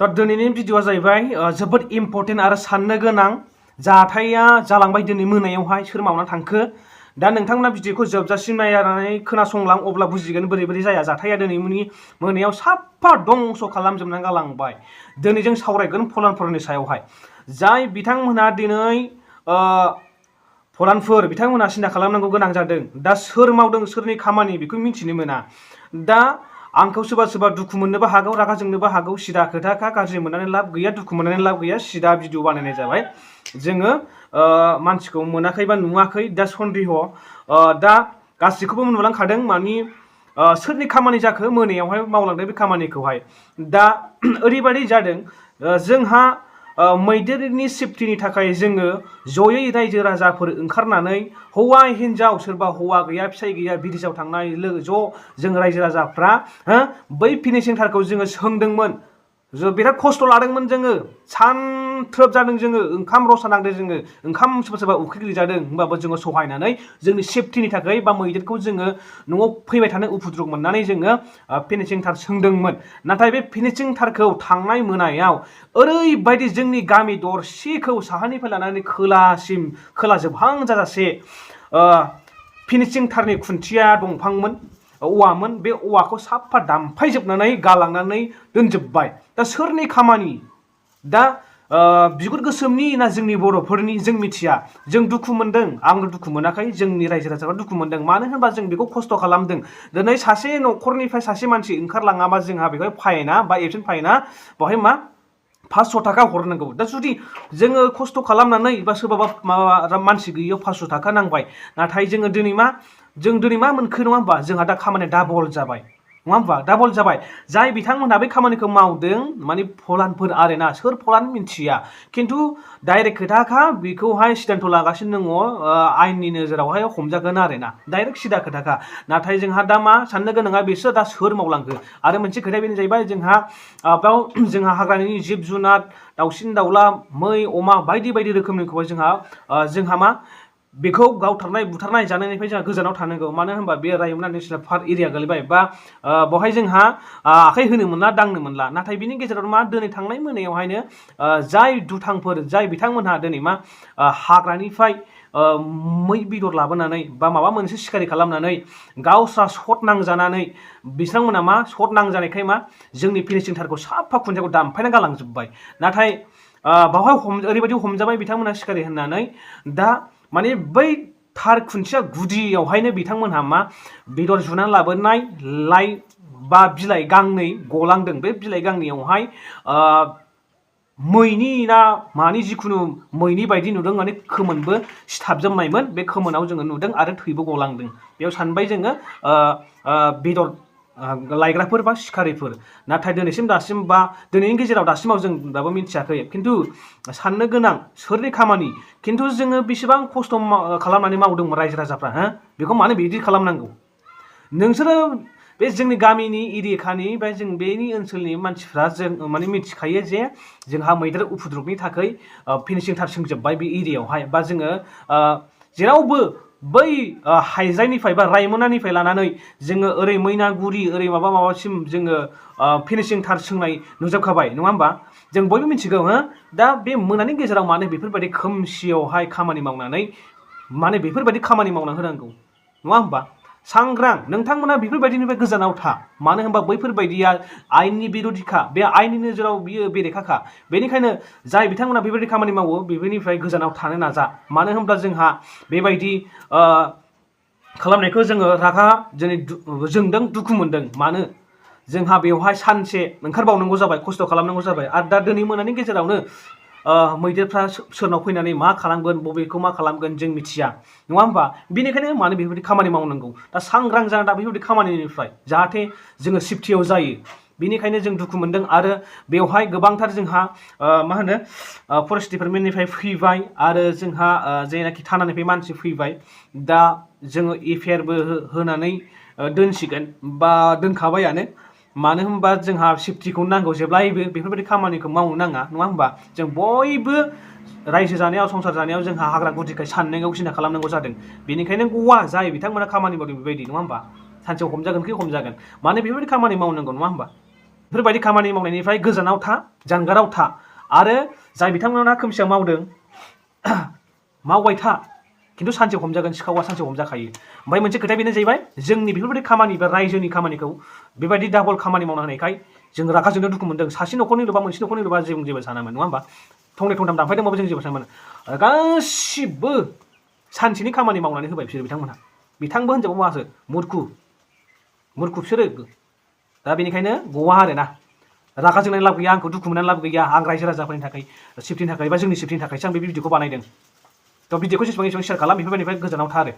दा दिनैनि भिडिअआ जाहैबाय जोबोद इम्पर्टेन्ट आरो साननो गोनां जाथाया जालांबाय दिनै मोनायावहाय सोर मावना थांखो दा नोंथांमोना भिडिअखौ जोबजासिम नायनानै खोनासंलां अब्ला बुजिगोन बोरै बोरै जाया जाथाया दिनैनि मोनायाव साफा दंस खालामजोबनानै गालांबाय। दिनै जों सावरायगोन फलानफोरनि सायावहाय जाय बिथांमोनहा दिनै फलानफोर बिथांमोनहा सिन्था खालामनांगौ गोनां जादों। दा सोर मावदों सोरनि खामानि बेखौ मिथिनो मोना। दा आंखौ सोरबा सोरबा दुखु मोननोबो हागौ रागा जोंनोबो हागौ सिदा खोथाखा गाज्रि मोननानै लाब गैया दुखु मोननानै लाब गैया सिदा भिडिअ बानायनाय जाबाय। जोङो मानसिखौ मोनाखै बा नुवाखै दा सन्देह दा गासिखौबो नुलांखादों मानि सोरनि खामानि जाखो मोनायावहाय मावलांदों बे खामानिखौहाय। दा ओरैबायदि जादों जोंहा मैदेरनि सेफटिनि थाखाय जोङो जयै रायजो राजाफोर ओंखारनानै हौवा हिन्जाव सोरबा हौवा गैया फिसाय गैया बिदेशआव थांनाय लोगो जों रायजो राजाफ्रा बै फिनिशिं थारखौ जोङो सोंदोंमोन। बिराद खस्थ लादोंमोन जोङो सानथ्रोब जादों जोङो ओंखाम रसा नांदों जोङो ओंखाम सोरबा सोरबा उखै गोलैजादों होमबाबो जोङो सहायनानै जोंनि सेफटिनि थाखाय बा मैदेरखौ जोङो न'आव फैबाय थानो उपद्रब मोननानै जोङो फिनिशिं थार सोंदोंमोन। नाथाय बे फिनिशिं थारखौ थांनाय मोनायाव ओरैबायदि जोंनि गामि दरसेखौ साहानिफ्राय लानानै खोला जोबहां जाजासे फिनिशिं थारनि खुन्थिया दंफांमोन औवामोन बे औवाखौ साफा दामफायजोबनानै गालांनानै दोनजोबबाय। दा सोरनि खामानि दा बिगुर गोसोमनि ना जोंनि बर'फोरनि जों मिथिया। जों दुखु मोनदों आंनो दुखु मोनाखै जोंनि रायजो राजाफ्रा दुखु मोनदों मानो होनबा जों बेखौ खस्थ खालामदों। दिनै सासे न'खरनिफ्राय सासे मानसि ओंखारलाङाबा जोंहा बेवहाय फाइना बा एबसेन्ट फाइना बेवहाय मा 500 थाखा हरनांगौ। दा जुदि जोङो खस्थ खालामनानै बा सोरबाबा माबा मानसि गैयियाव 500 थाखा नांबाय नाथाय जोङो दिनै मा मोनखो नङा होमबा जोंहा दा खामानिया डाबल जाबाय नङा होमबा डाबल जाबाय। जाय बिथांमोनहा बे खामानिखौ मावदों माने फलानफोर आरोना सोर फलान मिथिया खिन्थु डाइरेक्ट खोथाखा बेखौहाय सिदान्थ लागासिनो दङ आयेननि नोजोरावहाय हमजागोन आरोना डाइरेक्ट सिदा खोथाखा। नाथाय जोंहा दा मा साननो गोनाङा बिसोर दा सोर मावलांखो आरो मोनसे खोथाया बेनो जाहैबाय जोंहा हाग्रानि जिब जुनार दाउसिन दाउला मै अमा बायदि बायदि रोखोमनिखौहाय जोंहा मा बेखौ गावथारनाय बुथारनाय जानायनिफ्राय जोंहा गोजानाव थानांगौ। मानो होनबा बे रायमना नेसनेल पार्क एरिया गोलैबाय बा बेवहाय जोंहा आखाइ होनो मोनला दांनो मोनला। नाथाय बिनि गेजेराव मा दिनै थांनाय मोनायावहायनो जाय दुथांफोर जाय बिथांमोनहा दिनै मा हाग्रानिफ्राय मै बेदर लाबोनानै बा माबा मोनसे सिखारि खालामनानै गावस्रा शट नांजानानै बिथांमोना मा शट नांजानायखाय मा जोंनि फिनिशिं थारखौ साफा खुन्थियाखौ दामफायना गालांजोब्बाय। नाथाय बावहाय ओरैबायदि हमजाबाय बिथांमोना सिखारि होननानै दा माने बै थार खुन्थिया गुदियावहायनो बिथांमोनहा मा बेदर जुनानै लाबोनाय लाइ बा बिलाइ गांनै गलांदों। बे बिलाइ गांनैयावहाय मैनि ना मानि जिखुनु मैनि बायदि नुदों माने खोमोनबो सिथाबजोबनायमोन बे खोमोनाव जोङो नुदों आरो थैबो गलांदों। बेयाव सानबाय जोङो बेदर लायग्राफोर बा सिखारिफोर। नाथाय दिनैसिम दासिम बा दिनैनि गेजेराव दासिमाव जों दाबो मिथियाखै खिन्थु साननो गोनां सोरनि खामानि खिन्थु जोङो बेसेबां खस्थ खालामनानै मावदोंमोन रायजो राजाफ्रा बेखौ मानो बिदि खालामनांगौ। नोंसोरो बे जोंनि गामिनि एरियाखानि बा जों बेनि ओनसोलनि मानसिफ्रा जों माने मिथिखायो जे जोंहा मैदेर उपद्रबनि थाखाय फिनिशिं थार सोंजोबबाय बे एरियायावहाय बा जोङो जेरावबो बै हाइजाइनिफ्राय बा रायमनानिफ्राय लानानै जोङो ओरै मैनागुरि ओरै माबासिम जोङो फिनिशिं थार सोंनाय नुजोबखाबाय नङा होमबा जों बयबो मिथिगौ दा बे मोनानि गेजेराव मानो बेफोरबायदि खोमसियावहाय खामानि मावनानै माने बेफोरबायदि खामानि मावना होनांगौ नङा होमबा। सांग्रां नोंथांमोना बेफोरबायदिनिफ्राय गोजानाव था मानो होनबा बैफोरबायदिया आयेननि बिर'धिखा बे आयेननि नोजोराव बियो बेरेखाखा। बेनिखायनो जाय बिथांमोना बेबायदि खामानि मावो बेफोरनिफ्राय गोजानाव थानो नाजा। मानो होनब्ला जोंहा बेबायदि खालामनायखौ जोङो रागा जोंदों दुखु मोनदों। मानो जोंहा बेवहाय सानसे ओंखारबावनांगौ जाबाय खस्थ खालामनांगौ जाबाय आरो दा दिनै मोनानि गेजेरावनो मैदेरफ्रा सोरनाव फैनानै मा खालामगोन बबेखौ मा खालामगोन जों मिथिया नङा होमबा। बेनिखायनो मानो बेफोरबायदि खामानि मावनांगौ दा सांग्रां जाना दा बेफोरबायदि खामानिनिफ्राय जाहाथे जोङो सेफटियाव जायो। बेनिखायनो जों दुखु मोनदों आरो बेवहाय गोबांथार जोंहा मा होनो फरेस्ट डिपार्टमेन्टनिफ्राय फैबाय आरो जोंहा जेनाखि थानानिफ्राय मानसि फैबाय दा जोङो FIR बो होनानै दोनसिगोन बा दोनखाबायानो। मानो होनबा जोंहा सेफटिखौ नांगौ जेब्लायबो बेफोरबायदि खामानिखौ मावनो नाङा नङा होमबा। जों बयबो रायजो जानायाव संसार जानायाव जोंहा हाग्रा गुदिखाय साननांगौ सिन्था खालामनांगौ जादों। बेनिखायनो गवा जाय बिथांमोना खामानि मावदों बेबायदि नङा होमबा सानसेयाव हमजागोनखि हमजागोन मानो बेफोरबायदि खामानि मावनांगौ नङा होमबा। बेफोरबायदि खामानि मावनायनिफ्राय गोजानाव था, जानगाराव था। आरो जाय बिथांमोना खोमसियाव मावदों मावबाय था, खिन्थु सानसे हमजागोन, सिखावा सानसे हमजाखायो। ओमफ्राय मोनसे खोथाया बेनो जाहैबाय, जोंनि बेफोरबायदि खामानि बा रायजोनि खामानिखौ बेबायदि डाबल खामानि मावना होनायखाय जों रागा जोंनो दुखु मोनदों। सासे न'खरनिल'बा मोनसे न'खरनिल'बा जों जेबो सानामोन, नङा होमबा? थंनै थंथाम दानफायदोंबाबो जों जेबो सानामोन। गासिबो सानसेनि खामानि मावनानै होबाय बिसोर बिथांमोनहा। बिथांबो होनजाबो मासो मुरखु बिसोरो। दा बेनिखायनो गवा आरोना, रागा जोंनानै लाब गैया, आंखौ दुखु मोननानै लाब गैया। आं रायजो राजाफोरनि थाखाय सेफटिनि थाखाय बा जोंनि सेफटिनि थाखायसो आं बे भिडिअखौ बानायदों। थ' भिडिअखौ जेसेबां एसेबां शेयार खालाम, बेफोरबायदिनिफ्राय गोजानाव था आरो।